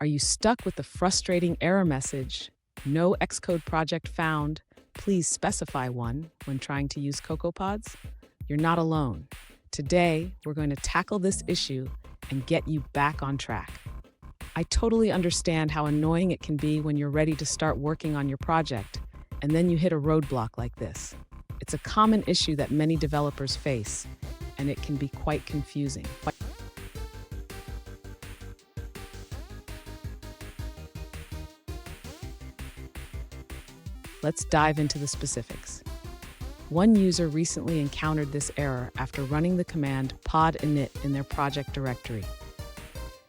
Are you stuck with the frustrating error message, "No Xcode project found, please specify one," when trying to use CocoaPods? You're not alone. Today, we're going to tackle this issue and get you back on track. I totally understand how annoying it can be when you're ready to start working on your project, and then you hit a roadblock like this. It's a common issue that many developers face, and it can be quite confusing. Let's dive into the specifics. One user recently encountered this error after running the command pod init in their project directory.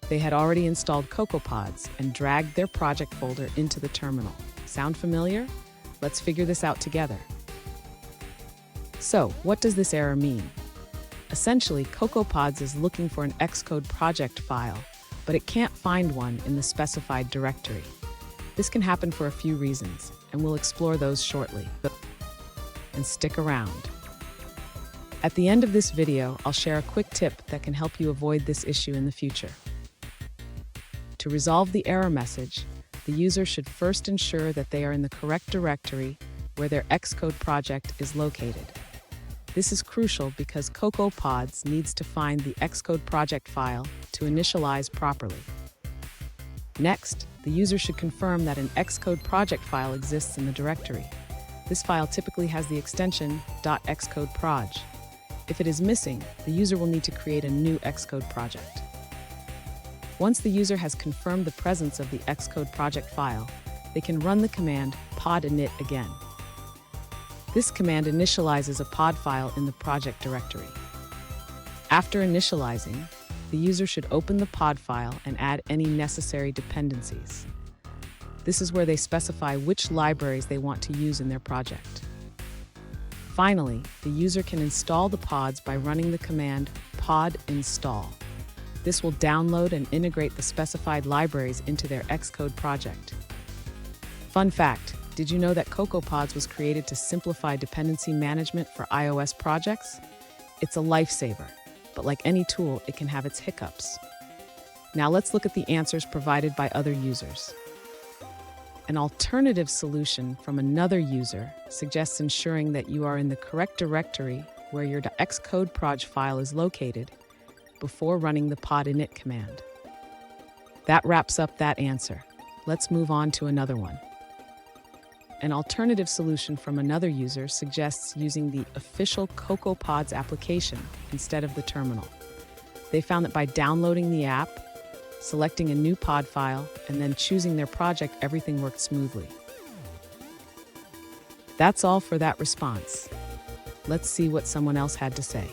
They had already installed CocoaPods and dragged their project folder into the terminal. Sound familiar? Let's figure this out together. So, what does this error mean? Essentially, CocoaPods is looking for an Xcode project file, but it can't find one in the specified directory. This can happen for a few reasons, and we'll explore those shortly. And stick around. At the end of this video, I'll share a quick tip that can help you avoid this issue in the future. To resolve the error message, the user should first ensure that they are in the correct directory where their Xcode project is located. This is crucial because CocoaPods needs to find the Xcode project file to initialize properly. Next, the user should confirm that an Xcode project file exists in the directory. This file typically has the extension .xcodeproj. If it is missing, the user will need to create a new Xcode project. Once the user has confirmed the presence of the Xcode project file, they can run the command pod init again. This command initializes a pod file in the project directory. After initializing, the user should open the pod file and add any necessary dependencies. This is where they specify which libraries they want to use in their project. Finally, the user can install the pods by running the command pod install. This will download and integrate the specified libraries into their Xcode project. Fun fact, did you know that CocoaPods was created to simplify dependency management for iOS projects? It's a lifesaver, but like any tool, it can have its hiccups. Now let's look at the answers provided by other users. An alternative solution from another user suggests ensuring that you are in the correct directory where your Xcode proj file is located before running the pod init command. That wraps up that answer. Let's move on to another one. An alternative solution from another user suggests using the official CocoaPods application instead of the terminal. They found that by downloading the app, selecting a new pod file, and then choosing their project, everything worked smoothly. That's all for that response. Let's see what someone else had to say.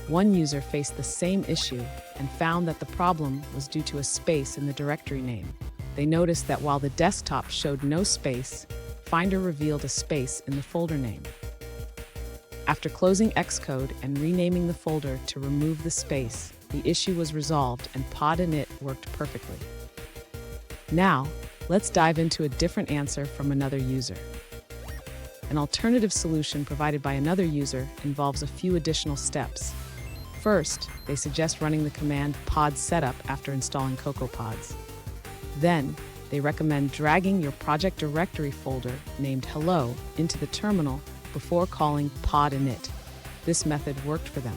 One user faced the same issue and found that the problem was due to a space in the directory name. They noticed that while the desktop showed no space, Finder revealed a space in the folder name. After closing Xcode and renaming the folder to remove the space, the issue was resolved and pod init worked perfectly. Now, let's dive into a different answer from another user. An alternative solution provided by another user involves a few additional steps. First, they suggest running the command pod setup after installing CocoaPods. Then, they recommend dragging your project directory folder named hello into the terminal before calling pod init. This method worked for them.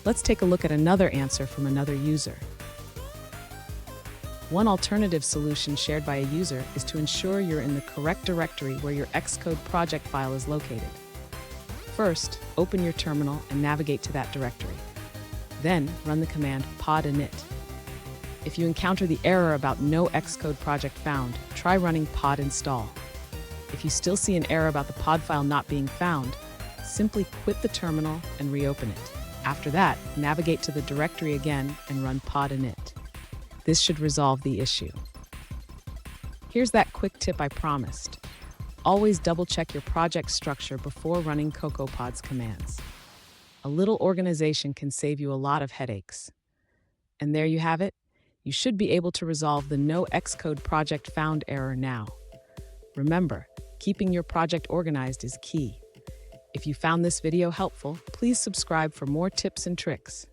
Let's take a look at another answer from another user. One alternative solution shared by a user is to ensure you're in the correct directory where your Xcode project file is located. First, open your terminal and navigate to that directory. Then, run the command pod init. If you encounter the error about no Xcode project found, try running pod install. If you still see an error about the pod file not being found, simply quit the terminal and reopen it. After that, navigate to the directory again and run pod init. This should resolve the issue. Here's that quick tip I promised. Always double-check your project structure before running CocoaPods commands. A little organization can save you a lot of headaches. And there you have it. You should be able to resolve the no Xcode project found error now. Remember, keeping your project organized is key. If you found this video helpful, please subscribe for more tips and tricks.